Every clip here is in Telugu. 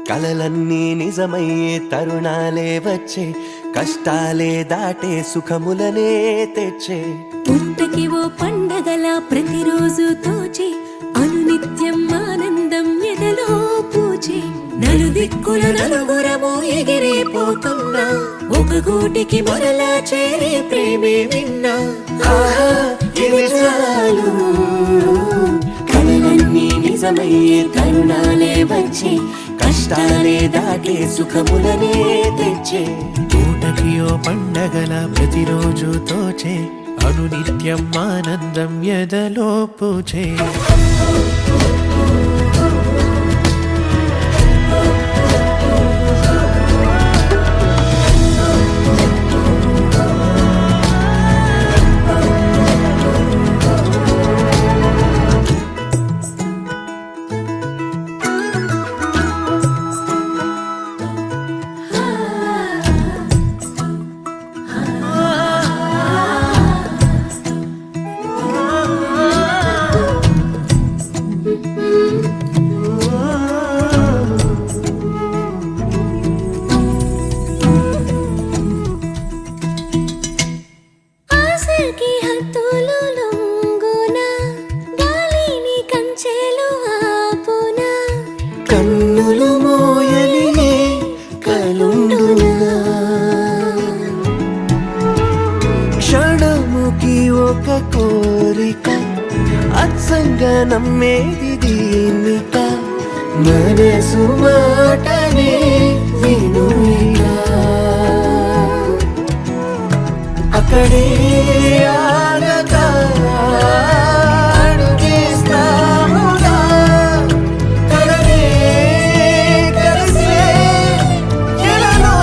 కలలన్నీ నిజమయ్యే తరుణాలే వచ్చే, కష్టాలే దాటే సుఖములనే తెచ్చే. పుట్టకి ఓ పండగల ప్రతిరోజు తోచే, అనునిత్యం ఆనందం ఎదలో పూచే. నలుదిక్కుల నలుగురము ఎగిరిపోతున్నా, ఒక గూటికి మొదలా చేరే ప్రేమే విన్నా. ఆహా ఇది చాలు. కలలన్నీ నిజమయ్యే తరుణాలే వచ్చే, కష్టాలే దాటే సుఖములనే తెచ్చే. పూటకి ఓ పండగల ప్రతిరోజు తోచే, అనునిత్యం ఆనందం ఎదలో పూచే. కన్నులు మోయలినే కలుండునా, క్షణముకి ఒక కోరిక, అచ్చంగా నమ్మేది దీనిక. మనసు మాటనే వినుయిగా, అక్కడే ఆగగా అడుగేస్తాముగా. కలలే కలిసే ఎలలో,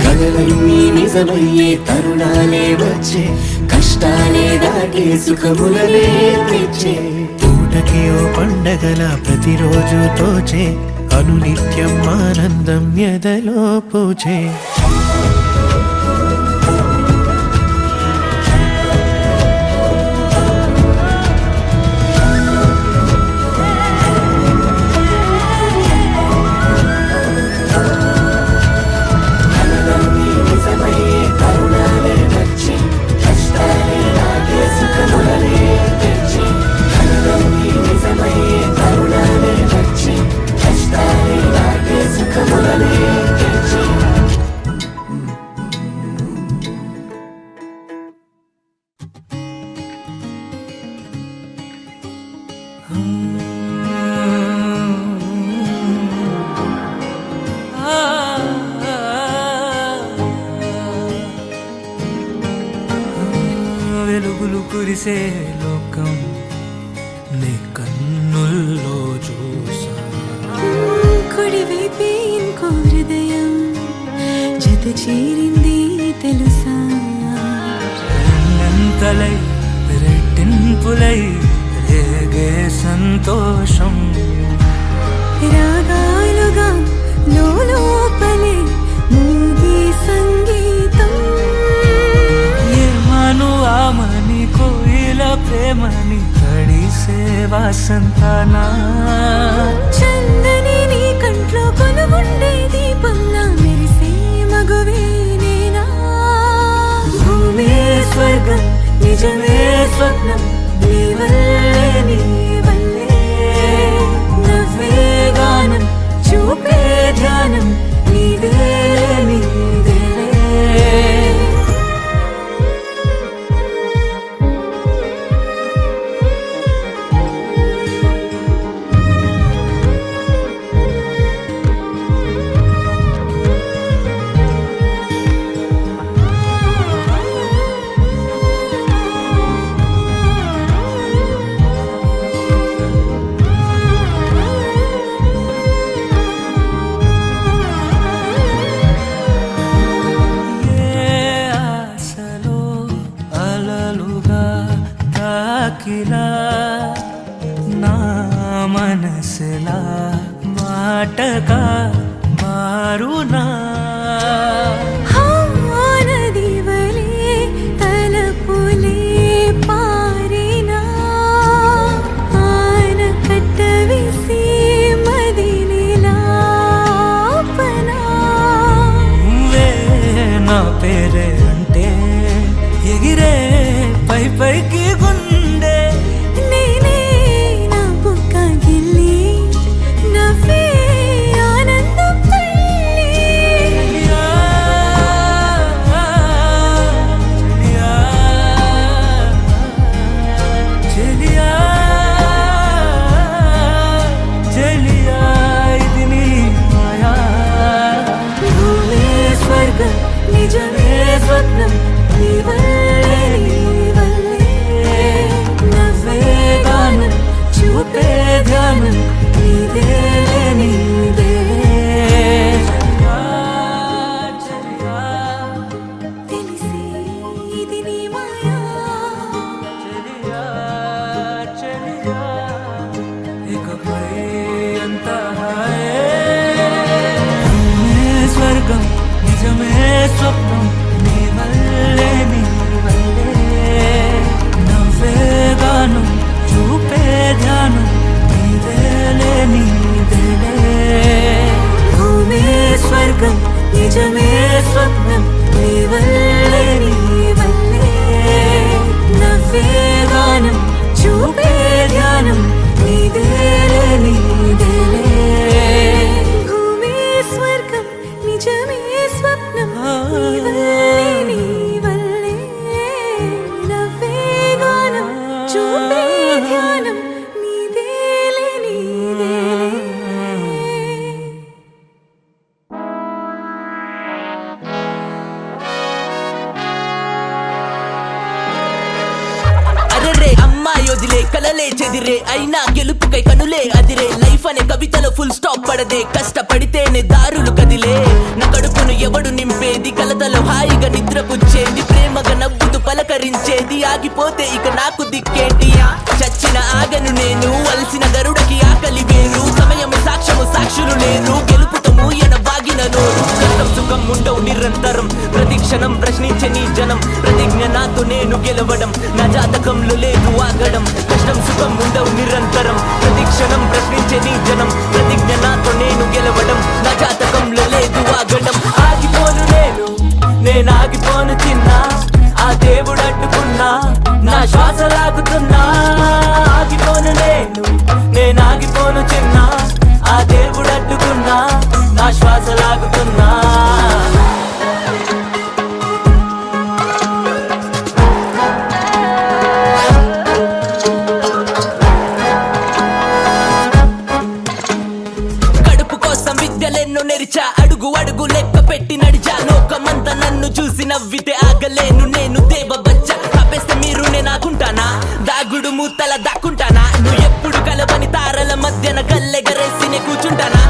కలలన్నీ నిజమయ్యే తరుణాలే వచ్చే, కష్టాలే దాటే సుఖములనే తెచ్చే. పూటకి ఓ పండగల ప్రతిరోజు తోచే, అనునిత్యం ఆనందం ఎదలో పూచే. వెలుగులు కురిసే లోకం నీ కన్నుల్లో చూసా. కుడివైపే ఇంకో హృదయం జత చేరింది తెలుసా. రెండంతలై రెట్టింపులై రేగే సంతోషం, రాగాలుగా లోపలే మూగి సంగీతం. ఏమను ఆమని కోయిల ప్రేమని తడిసే వాసంతనా. చందని నీ కంట్లో కొనుగుండే దీపంలా మెరిసే మగువే నేనా. భూమే స్వర్గం నిజమే స్వప్నం, నీ వల్లే నీ వల్లే. నవ్వే గానం చూపే ధ్యానం, నీదే నీదేలే. ఎలా మాటగా మారునా నదివలే తలపులే పారినా ఆనకట్ట వేసి మదినిలాపనా నువ్వే నా పేరే అంటే ఎగిరే పై పైకి గుండె నేనే నా బుక్క గిల్లి నవ్వే ఆనందం తల్లి చెలియా, చెలియా, చెలియా, ఇది నీ మాయా. భూమే స్వర్గం నిజమే స్వప్నం నీ వల్లే నీ వల్లే నవ్వే గానం చూపే ధ్యానం నీదే నీదే చెలియా, తెలిసి ఇది నీ మాయా చెలియా, చెలియా, ఇకపై అంతా హాయే. భూమే స్వర్గం నిజమే స్వప్నం నీ వల్లే నీ వల్లే నవ్వే గానం చూపే ధ్యానం నీదేలే నీదేలే. భూమే స్వర్గం నిజమే స్వప్నం నీ వల్లే నీ వల్లే నవ్వే గానం చూపే ధ్యానం నీదేలే నీదేలే భూమే స్వర్గం నిజమే స్వప్నం నీ వల్లే నీ వల్లే నవ్వే గానం చూపే ధ్యానం నీదేలే నీదేలే అరెరే అమ్మాయి వదిలే కలలే చెదిరే అయినా గెలుపుకై కనులే అదిరే లైఫ్ అనే కవితలో ఫుల్ స్టాప్ పడదే కష్టపడితేనే దారులు కదిలే నా కడుపును ఎవడు నింపేది కలతలో హాయిగా నిద్రపుచ్చేది ప్రేమగా నవ్వుతూ పలకరించేది ఆగిపోతే ఇక నాకు దిక్కేంటి చచ్చిన ఆగను నేను అలసిన గరుడకి ఆకలి వేరు సమయం సాక్ష్యము సాక్షులు లేరు గెలుపుతో మూయన వాగిన నోరు కష్టం సుఖం ఉండవు నిరంతరం ప్రతి క్షణం ప్రశ్నించే నీ జనం ప్రతిజ్ఞ నాతో నేను గెలవడం నా జాతకంలో లేదు ఆగడం కష్టం సుఖం ఉండవు నిరంతరం ప్రతి క్షణం ప్రశ్నించే నీ జనం ప్రతిజ్ఞ నాతో నేను గెలవడం నా జాతకంలో లేదు ఆగడం ఆగిపోను నేను ఆగిపోను చిన్నా ఆ దేవుడు అడ్డుకున్నా నా శ్వాస లాగుతున్నా ఆగిపోను నేను ఆగిపోను చిన్నా ఆ దేవుడు అడ్డుకున్నా నా శ్వాస లాగుతున్నా కడుపు కోసం విద్యలెన్నో నెరిచా అడుగు అడుగు లెక్క పెట్టి నడిచా లోకమంతా నన్ను చూసి నవ్వితే ఆగలేను నేను దేవ బచ్చ తప్పేస్తే మీరు నేనాకుంటానా దాగుడు మూతల దాక్కుంటానా నువ్వు ఎప్పుడు కలవని తారల మధ్యన కల్లెగరేసి నే కూర్చుంటాను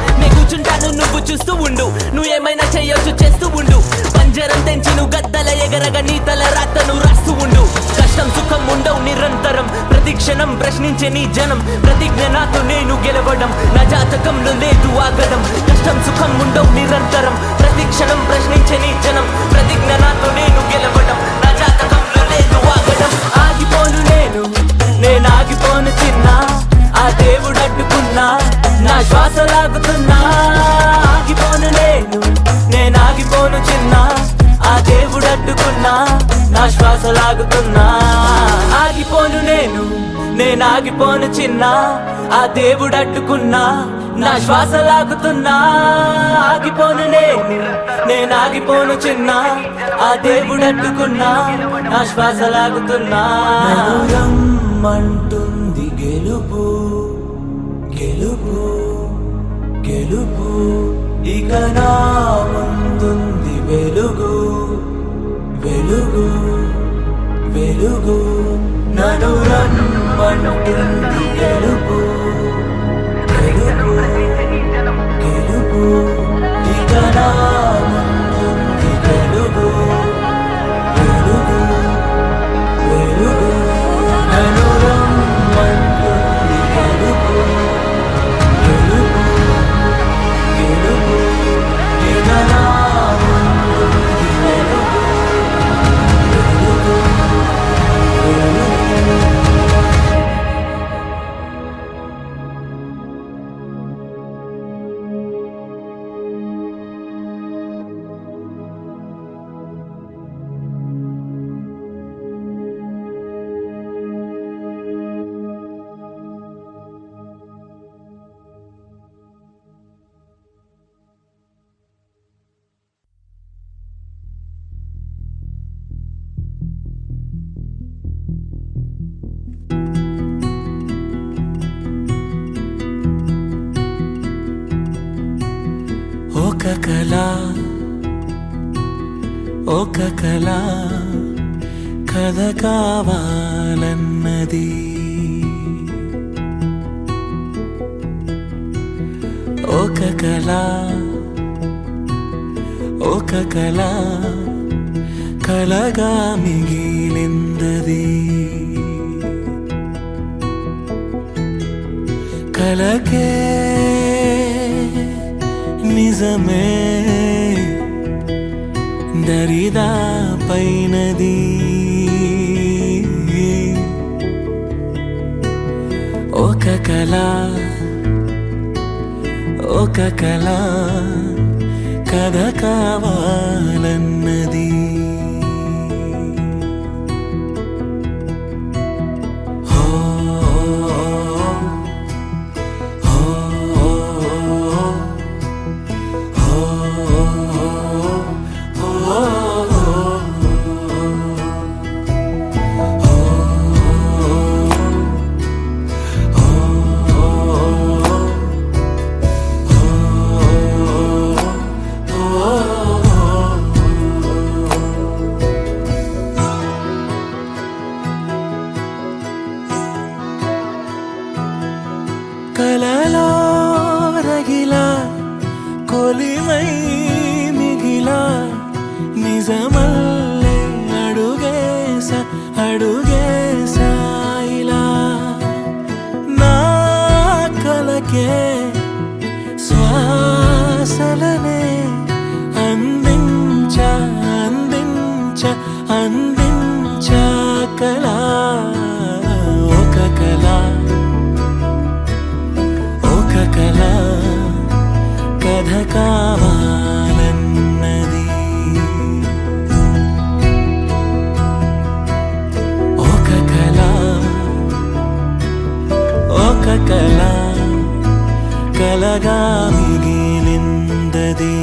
నువ్వు చూస్తూ ఉండు నువ్వు ఏమైనా చెయ్యొచ్చు చేస్తూ ఉండు పంజరం తెంచి నువ్వు గద్దల ఎగరగా నీ తల రాతను రాస్తూ ఉండు కష్టం సుఖం ఉండవు నిరంతరం ప్రతి క్షణం ప్రశ్నించే నీ జనం ప్రతిజ్ఞ నాతో నేను గెలవడం నా జాతకంలో లేదు ఆగడం కష్టం సుఖం ఉండవు నిరంతరం ప్రతి క్షణం ప్రశ్నించే నీ జనం ప్రతిజ్ఞ నాతో నేను గెలవడం నా జాతకంలో లేదు ఆగడం ఆగిపోను నేను ఆగిపోను చిన్నా ఆ దేవుడు అడ్డుకున్నా నా శ్వాస లాగుతున్నా ఆగిపోను నేను ఆగిపోను చిన్నా ఆ దేవుడు అడ్డుకున్నా నా శ్వాస లాగుతున్నా ఆగిపోను నేను ఆగిపోను చిన్నా ఆ దేవుడు అడ్డుకున్నా నా శ్వాస లాగుతున్నా ఆగిపోను నేను ఆగిపోను చిన్నా ఆ దేవుడు అడ్డుకున్నా నా శ్వాస లాగుతున్నా రమ్మంటుంది గెలుపు గెలుపు గెలుపు ఇక నా ముందుంది వెలుగు వెలుగు వెలుగు నన్ను రమ్మంటుంది గెలుపు గెలుపు గెలుపు ఇక నా ముందుంది వెలుగు వెలుగు వెలుగు నన్ను రమ్మంటుంది గెలుపు కళ ఒక కళ కథ కావాలన్నది ఒక కళ ఒక కళ కలగా మిగిలిందది కలకే నిజమే దరిదా పైనది ఒక కళ ఒక కళ కథ కావాలన్నది హో హో కలలో రగిలా కొలిమై మిగిలా నిజమల్లే అడుగేసా ఇలా నా కలకే శ్వాసలనే అందించా కళ ఒక కళ ఒక కళ కథ కావాలన్నది ఒక కళ ఒక కళ కలగా మిగిలిందది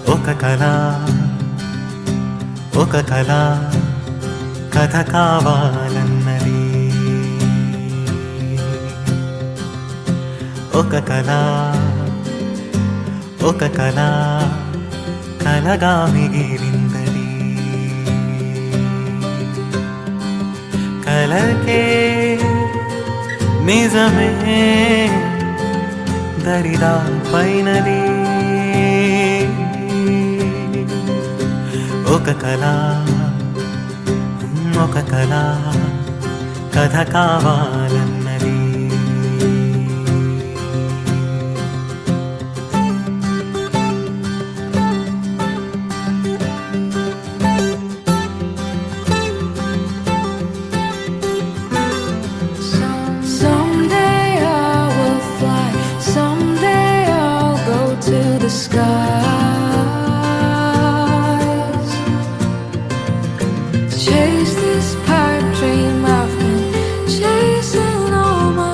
ఒక కళ ఒక కళ కథ కావాలన్నది ఒక కళ ఒక కళ కలగా మిగిలిందది కలకే నిజమే దరిదా పైనది ఒక కళ ఒక కళ కథ కావాలన్నది Someday I will fly, someday I'll go to the skies. Chase this pipe dream I've been chasing all my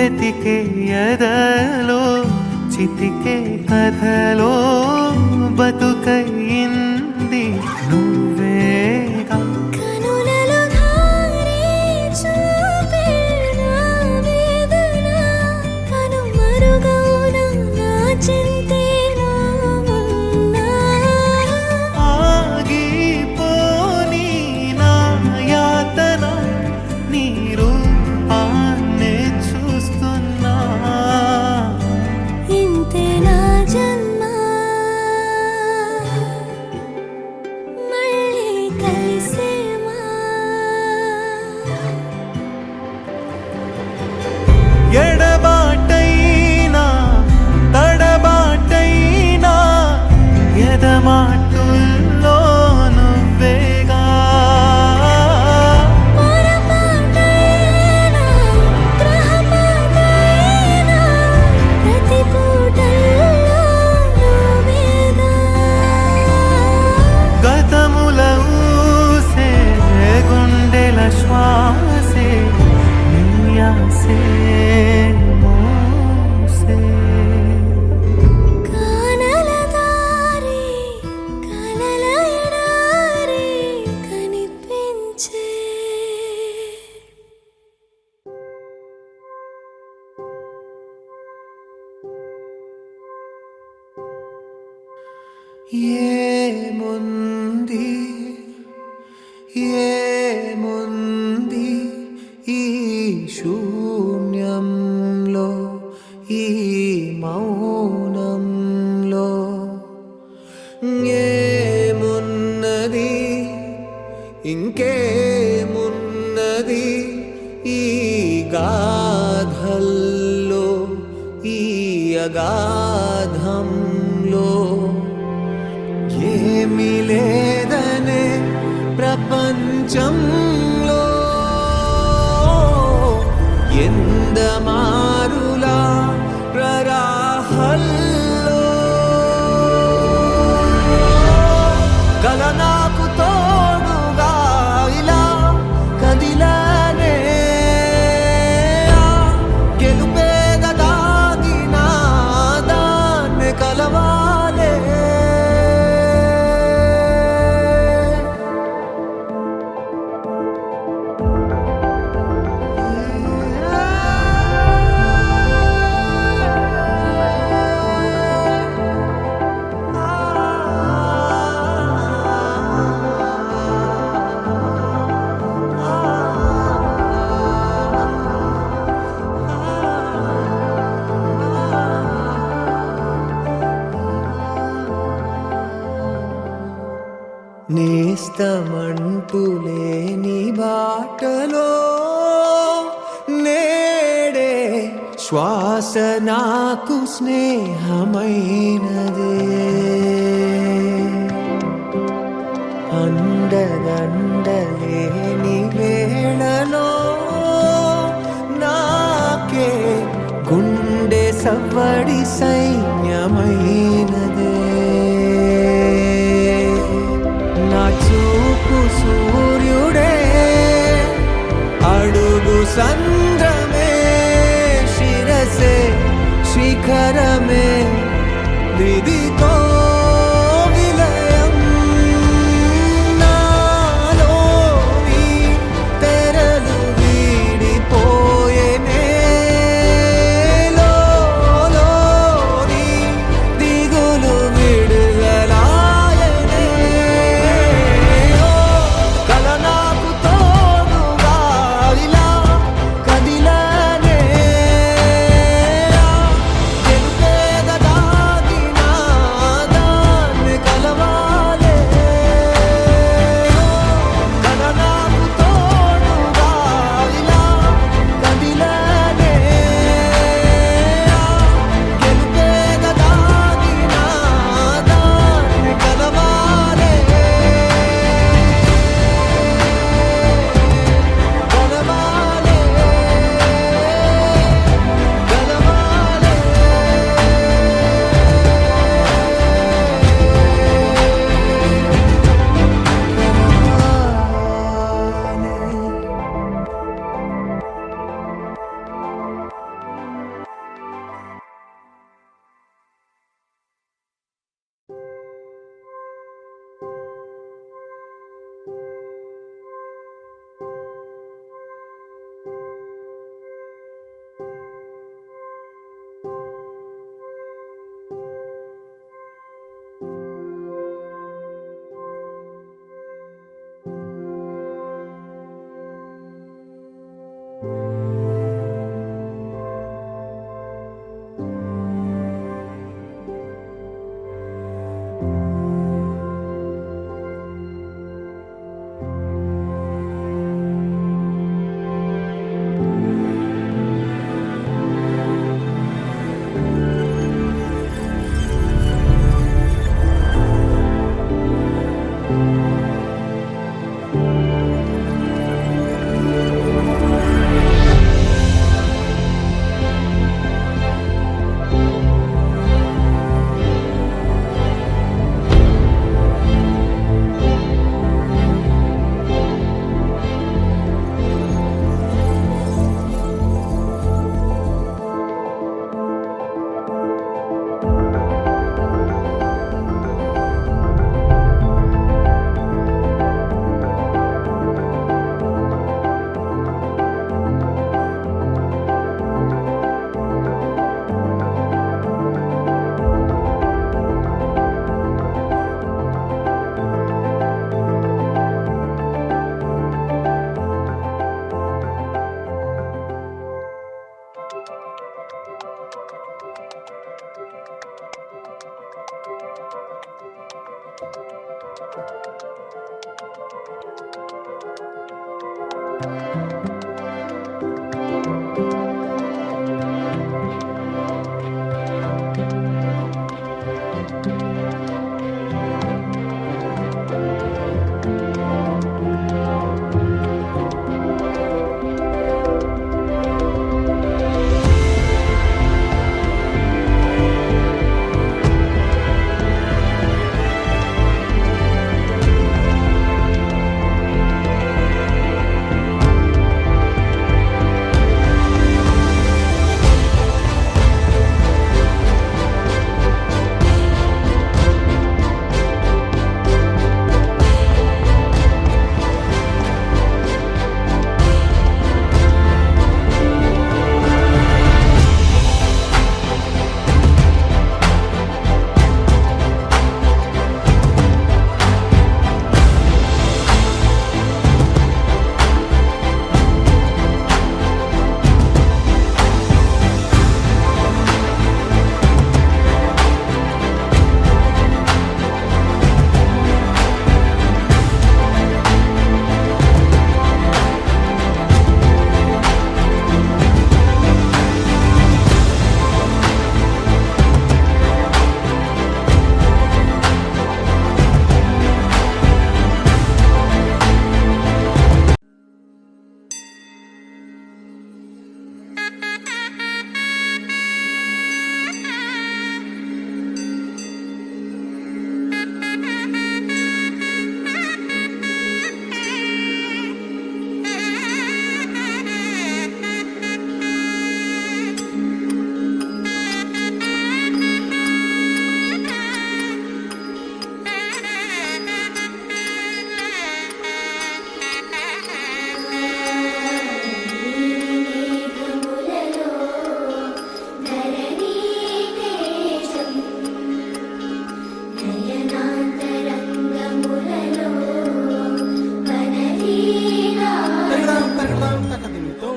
వెతికే ఎదలో చితికే కథలో బతుకయింది నువ్వేగా. కనులలో ధారే చూపే నా వేదన కనుమరుగవున నా చింతే నువ్వున్నా. ఆగిపోని నా యాతన నీ రూపాన్నే చూస్తున్నా. ఇంతే నా జన్మ మళ్ళీ కలిసేమా. ఎడబాటైనా తడబాటైనా ఎదమాటుల్లో నువ్వేగా. పొరపాటైనా గ్రహపాటైనా ప్రతి పూటల్లో నువ్వేగా. గతముల ఊసే గుండెల శ్వాసే నీయాసే మోసే. కానల దారి కలల ఎడారి కనిపించే. ఏముంది ఏముంది ఈ శూన్యంలో ఈ మౌనంలో. ఏమున్నది ఇంకేమున్నది ఈ గాథల్లో ఈ అగాధంలో. ఏమీ లేదనే ప్రపంచంలో ఎందమారులా ప్రరాహల్లో కల నాకు తోడుగా ఇలా కదిలానే. గెలుపేద దాగిన దాన్ని కలవాలే. నేస్తమంటూ లేని బాటలో నేడే శ్వాస నాకు స్నేహమైనదే. అండదండలేని వేళలో నాకే గుండె సవ్వడి సైన్యమైనదే. నా చూపు సూర్యుడే అడుగు సంద్రమే శిరసే శిఖరమే విధితో విలయం. నాలోని తెరలు వీడిపోయేనే లోలోని దిగులు విడుదలాయనే. ఓ కల నాకు తోడుగా ఇలా కదిలానే. గెలుపేద దాగిన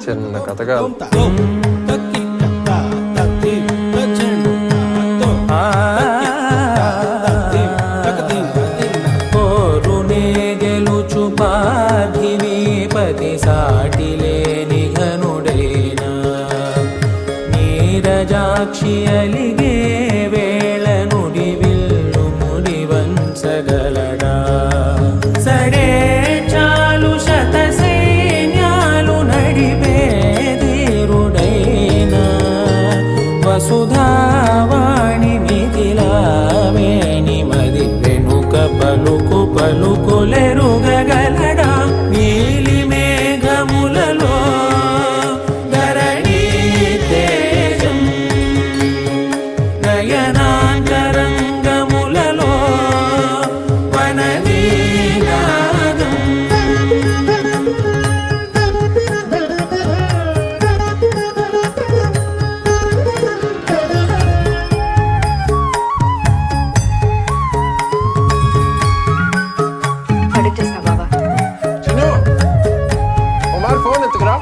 చిన్న కథ కాదు. కోరునే గెలుచు పార్థివీపతి సాటిలేని ఘనుడైనా నీరజాక్షి అలిగే వేళ నుడి విల్లు ముడి వంచగలడా సడే చాలు శత సైన్యాలు నడిపే ధీరుడైనా వసుధావాణి మిథిలావేణి మది వెనుక పలుకు పలుకులెరుగగలడా నీలి మేఘములలో ధరణీ తేజం నయనాంతరంగములలో వననీనాదం అడిగేస్తా బావా. చిన్ను ఉమార్ ఫోన్ ఎత్తుకురా.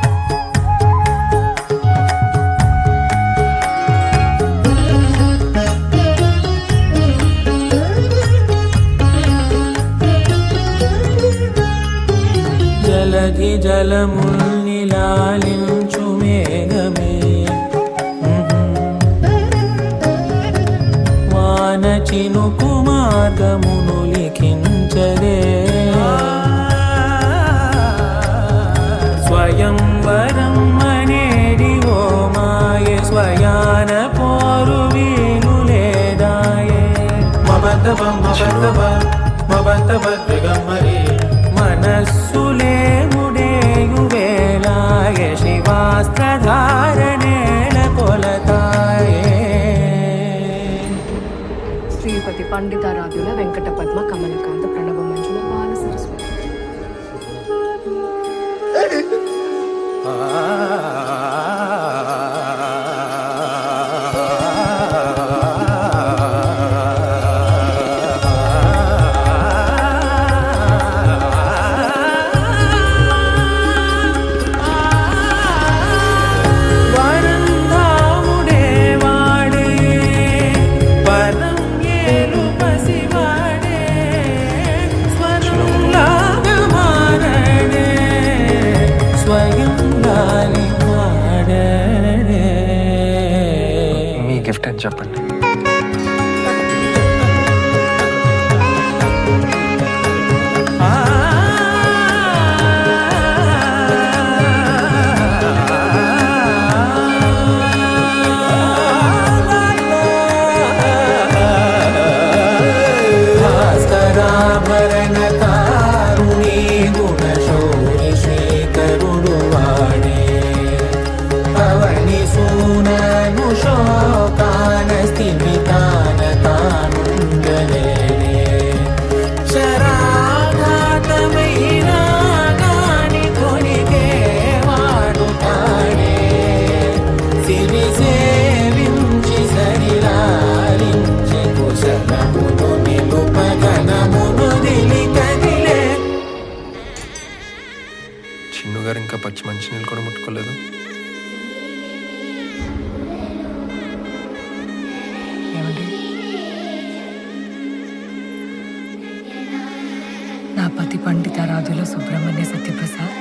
జలధి జలముల్నిలాలించు మేఘమే వాన చినుకు మార్గమును లిఖించదే స్వయంవరం అనేడి ఓ మాయ స్వయాన పోరు వీలు లేదాయే మబద్దబ మబద్దబ మబద్దబ దిగమ్మరే మనస్సులే ముడేయు వేళాయ శివాస్త్రధారణేళ కొలతాయే శ్రీపతి పండితారాధ్యుల వెంకట పద్మ కమలకాంత ప్రణవ మంజుల బాల సరస్వతి. ఏమని చెప్పండి. భాస్కరాభరణ కారుణీ గుణశౌరి శ్రీకరుడు వాడే పవని సూనను శోకాన స్థిమితాన తానుండలేనే శరాఘాతమైన గాని కొనికే వాడు తానే సిరి సేవించి సరిలాలించి కుశలమును నిలుపగనమును దిలి కదిలే. చిన్ను గారు ఇంకా పచ్చి మంచినీళ్ళు కూడా ముట్టుకోలేదు. ఏమండి నా పతి పండితారాధుల సుబ్రహ్మణ్య సత్యప్రసాద్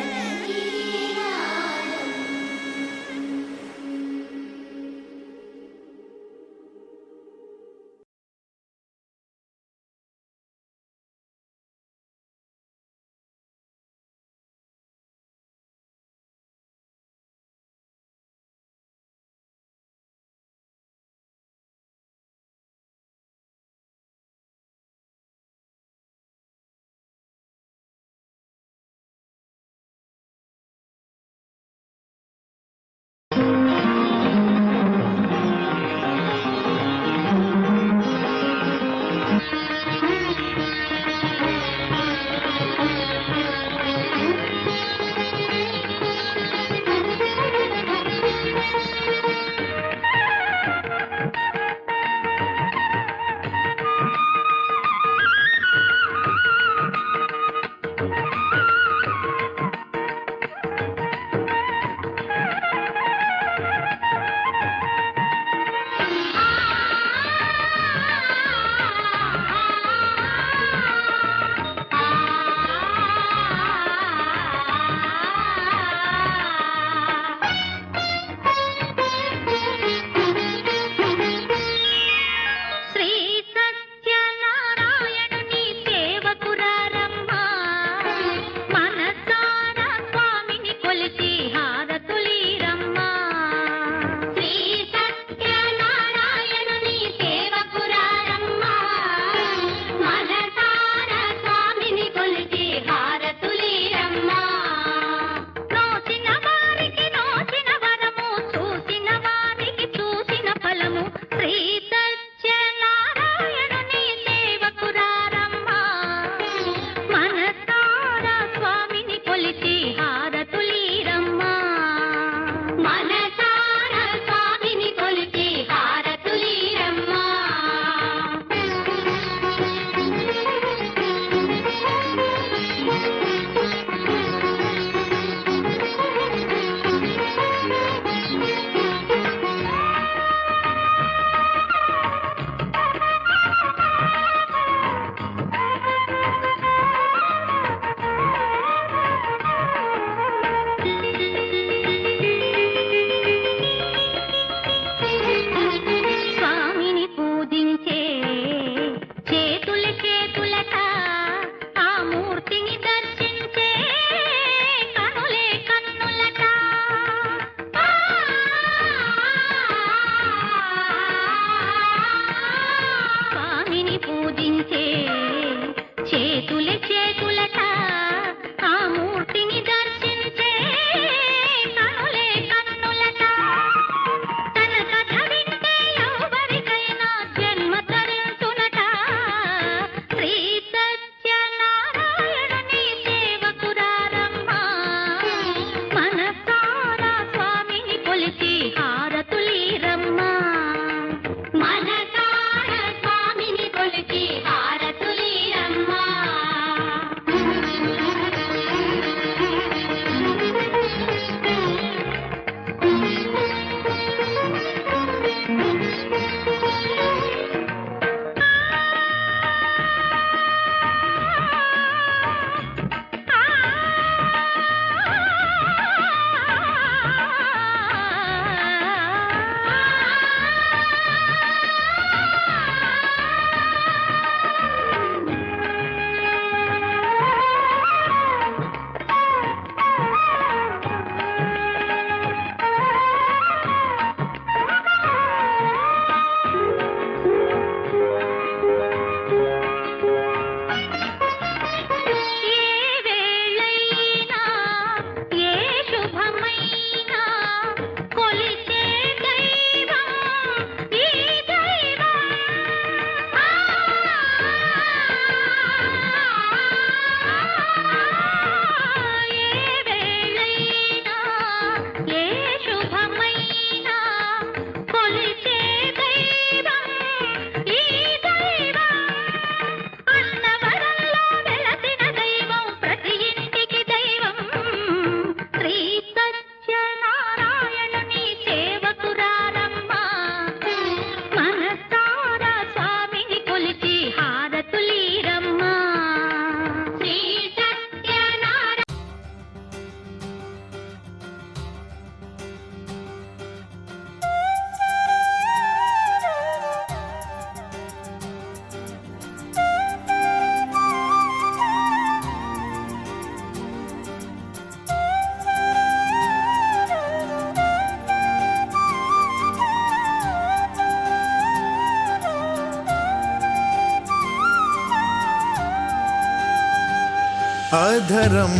अधरं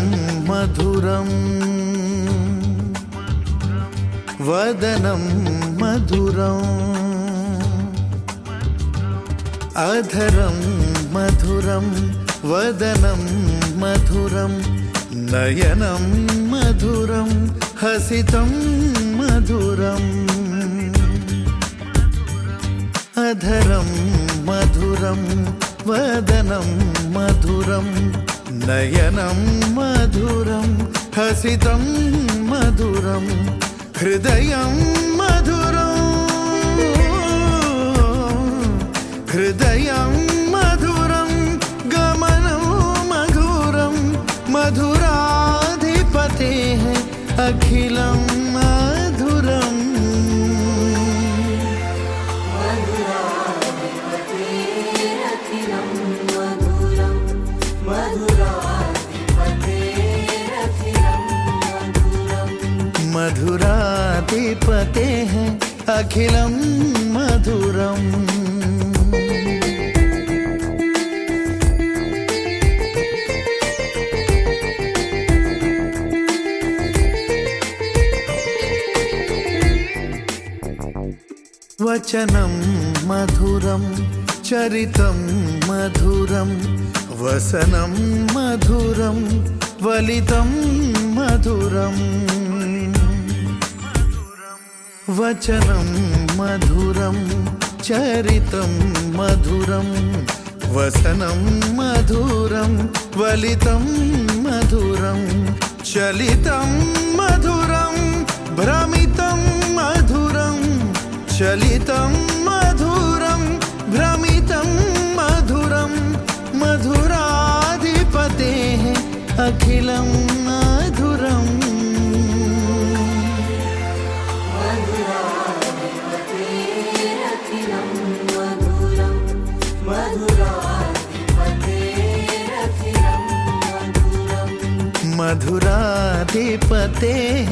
मधुरं वदनं मधुरम् अधरं मधुरं वदनं मधुरं नयनं मधुरं हसितं मधुरम् अधरं मधुरं वदनं मधुरं नयनं मधुरं हसितं मधुरं हृदयं मधुरं हृदयं मधुरं गमनं मधुरं मधुराधिपतेः अखिलं मधुरम् मधुराधिपतेः अखिलं मधुरम् वचनं मधुरं चरितं मधुरं वसनं मधुरं वलितं मधुरम् वचनं मधुरं चरितं मधुरं वसनं मधुरं वलितं मधुरं चलितं मधुरं भ्रमितं मधुरं चलितं मधुरं भ्रमितं मधुरं मधुराधिपतेः अखिलं मधुरम् मधुराधिपतेः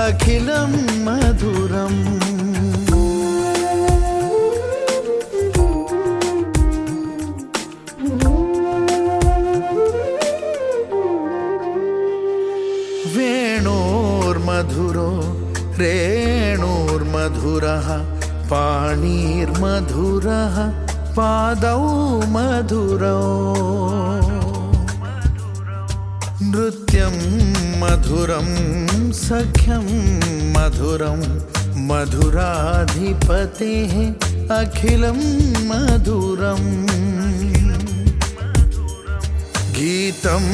अखिलं मधुरम् वेणोर्मधुरो रेणोर्मधुरः पाणिर्मधुरः पादौ मधुरौ नृत्यं मधुरं सख्यं मधुरं मधुराधिपतेः अखिलं मधुरम् गीतं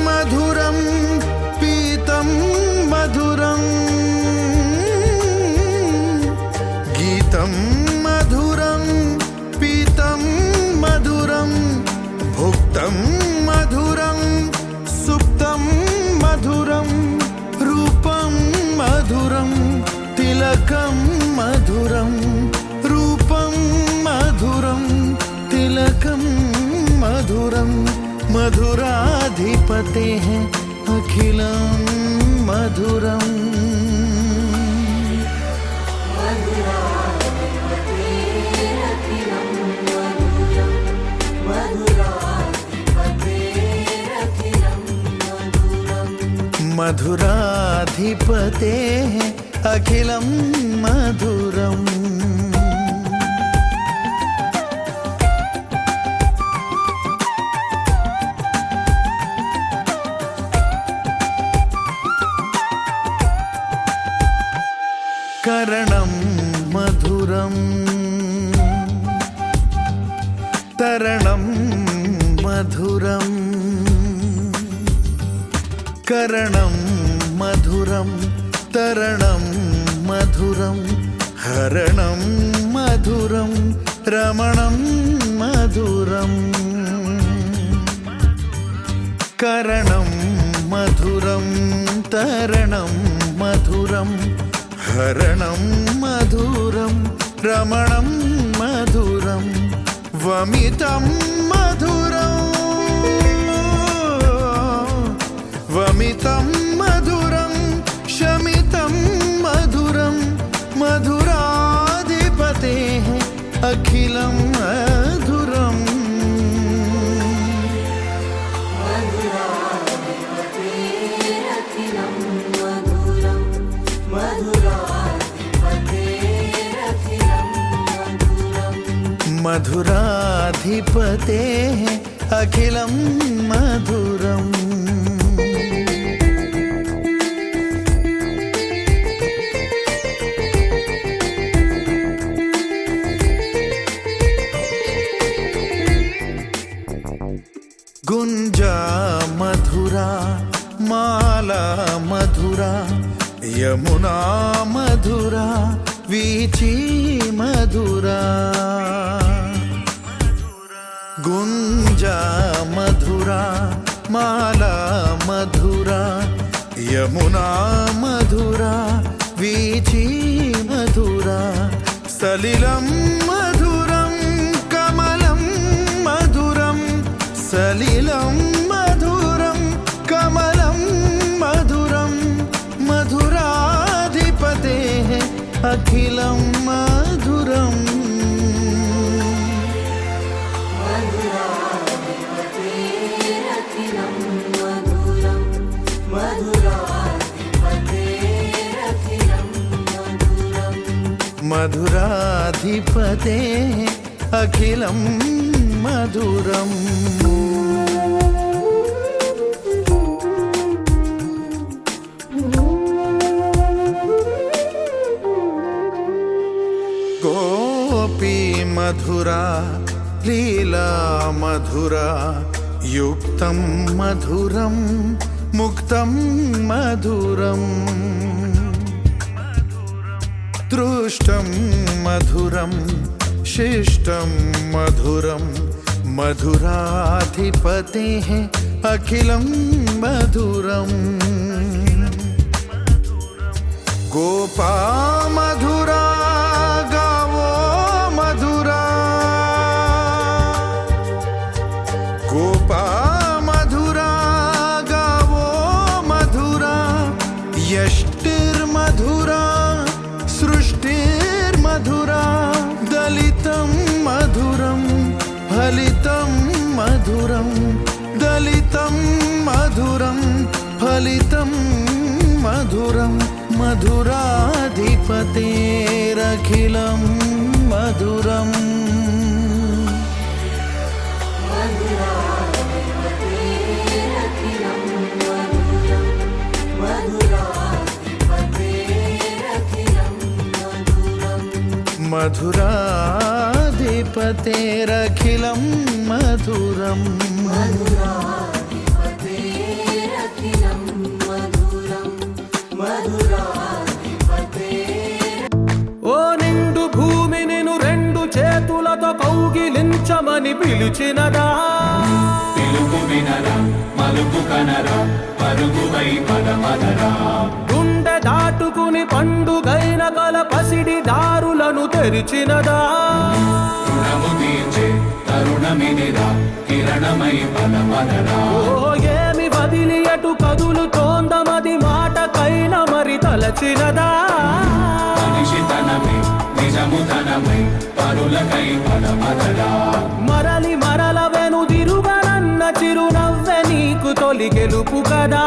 मधुरं पीतं मधुरं गीतं मधुरं पीतं मधुरं भुक्तं मधुरं सुप्तं मधुरं रूपं मधुरं तिलकं मधुरं रूपं मधुरं तिलकं मधुरं मधुराधिपतेः अखिलं मधुरम् मधुराधिपतेः अखिलं मधुरम् करणं मधुरं तरणं मधुरं करणं मधुरं तरणं मधुरं हरणं मधुरं रमणं मधुरम् करणं मधुरं तरणं मधुरं हरणं मधुरं रमणं मधुरं वमितं मधुरं वमितं मधुरं शमितं मधुरं मधुराधिपतेः अखिलं मधुरम् मधुराधिपतेः अखिलं मधुरम् गुंजा मधुरा माला मधुरा यमुना मधुरा वीची मधुरा गुंजा मधुरा माला मधुरा यमुना मधुरा वीची मधुरा सलिलं मधुरं कमलं मधुरं सलिलं मधुरं कमलं मधुरं मधुराधिपतेः अखिलं मधुरम् मधुराधिपतेः अखिलं मधुरम् गोपी मधुरा लीला मधुरा युक्तं मधुरं मुक्तं मधुरम् दृष्टं मधुरं शिष्टं मधुरं मधुराधिपतेः अखिलं मधुरम् गोपा मधुरा गावो मधुरा गोपा मधुरा गावो मधुरा यष्टिर्मधुरा सृष्टिर्मधुरा दलितं मधुरं फलितं मधुरं दलितं मधुरं फलितं मधुरं मधुराधिपतेरखिलं मधुरम् मधुराधिपतेरखिलं मधुरम् ఓ నిండు భూమి నిన్ను రెండు చేతులతో కౌగిలించమని పిలిచినదా పిలుపు వినరా మలుపు కనరా పరుగువై పదమదరా గుండె దాటుకుని పండుగైన కల పసిడి దారులను తెరిచినదా రుణము తీర్చే తరుణమిదిరా కిరణమై పదమదరా ఓ ఏమి వదిలి అటు కదులుతోందమది మాటకైన మరి తలచినదా మనిషితనమై నిజముతనమై పరులకై పదమదరా మరలి మరల వెనుదిరుగనన్న చిరునవ్వె నీకు తొలి గెలుపు కదా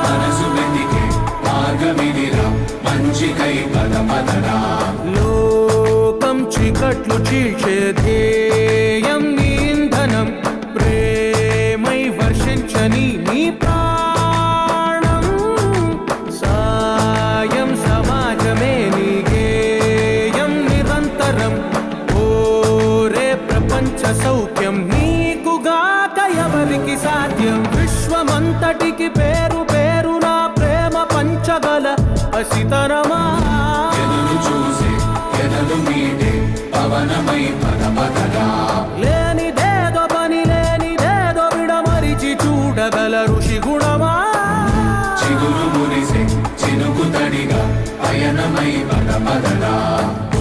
మనసు వెతికే మార్గమిదిరా మంచికై పదమదరా లోకం చీకట్లు చీల్చే ధ్యేయం నీ ఇంధనం ప్రేమై వర్షించని నీ ప్రాణం సాయం సమాజమే నీ గేయం నిరంతరం ఓరే ప్రపంచ సౌఖ్యం నీకుగాక ఎవరికి సాధ్యం విశ్వమంతటికి పేరు పేరు నా ప్రేమ పంచగల అసితరమా ఎదురు చూసే ఎదలు మీటే పవనమై పదమదరా లేనిదేదో పని లేనిదేదో విడమరిచి చూడగల ఋషి గుణమా చిగురు మురిసే చినుకు తడిగా పయనమై పదమదరా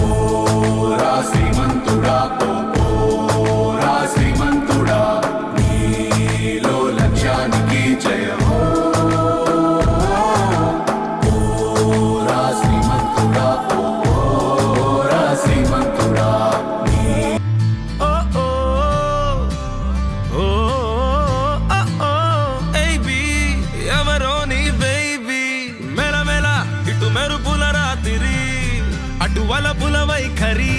ఓరా శ్రీమంతుడా ఓరా శ్రీమంతుడా నీలో లక్ష్యానికి జయమో ఓరా శ్రీమంతుడా ఓరా శ్రీమంతుడా ఓ ఓ ఓ ఓ ఏబీ ఎవరో నీ బేబీ మెల ఇటు మెరుపుల రాత్రి అటు వలపుల వైఖరి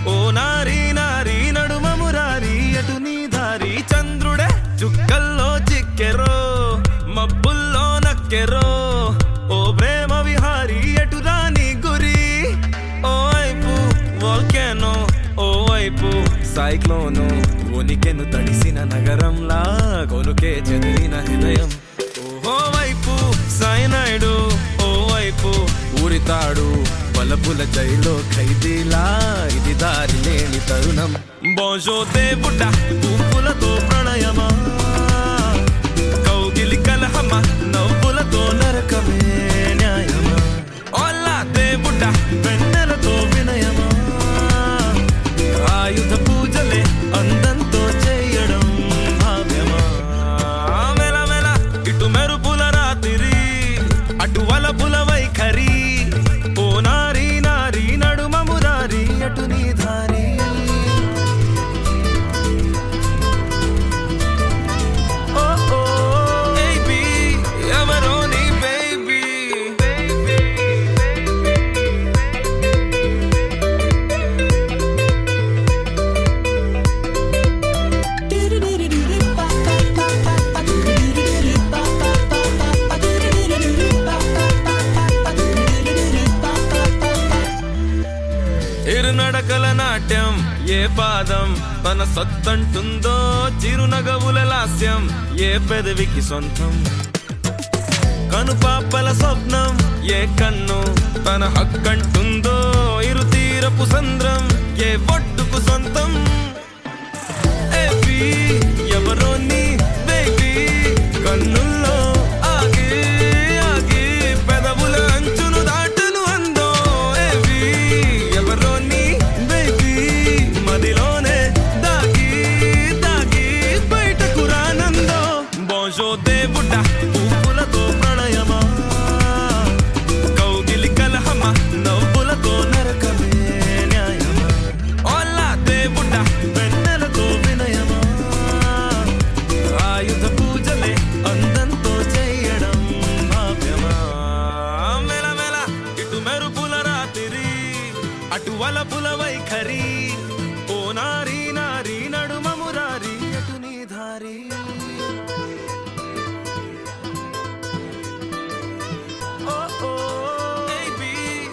ఓ నారీ నారీ నడుమ మురారి అటు నీ దారి చంద్రుడే చుక్కల్లో చిక్కెరో మబ్బుల్లో నక్కెరో ఓ ప్రేమ విహారీ ఎటు రాని గురి ఓ వైపు వోల్కెనో ఓ వైపు సైక్లోను ఉనికెను తడిసిన నగరంలా కొనుకే చెదిరిన హృదయం ఓ వైపు సైనైడు ఓ వైపు ఊరితాడు బలపుల జైలో ఖైదీలా ఇది దారి లేని తరుణం బోజో దేవుడ పువ్వులతో ప్రణయమా కౌగిలి కలహమా నవ్వులతో నరకమే న్యాయమా ఓలా దేవుడ వెన్నెలతో వినయమా ఆయుధ పూజలే అందంతో చేయడం భావ్యమా మెలమెల ఇటు మెరుపుల రాత్రి అటు వలపుల వైఖరి ఓ నారీ నారీ నడుమ మురారి అటు నీ ధారి ఓ ఓ బేబీ ఎవరో నీ బేబీ ఇరునడకల నాట్యం ఏ పాదం తన సత్తంటుందో చిరునగవుల లాస్యం ఏ పెదవికి సొంతం కనుపాపల స్వప్నం ఏ కన్ను తన హక్కంటుందో ఇరు తీరపు సంద్రం ఏ ఒడ్డుకు సొంతం ఏబీ ఎవరో నీ బేబీ కన్నుల్లో ఆగి ఆగి పెదవుల అంచును దాటును అందో ఏబీ ఎవరో నీ బేబీ మదిలోనే దాగి దాగి బయటకు రానందో బోజో దేవుడ పువ్వులతో ప్రణయమా కౌగిలి కలహమా నవ్వులతో నరకమే న్యాయమా ఓలా దేవుడ వెన్నెలతో వినయమా ఆయుధ పూజలే అందంతో చేయడం భావ్యమా మెలమెల ఇటు మెరుపుల రాత్రి అటు వలపుల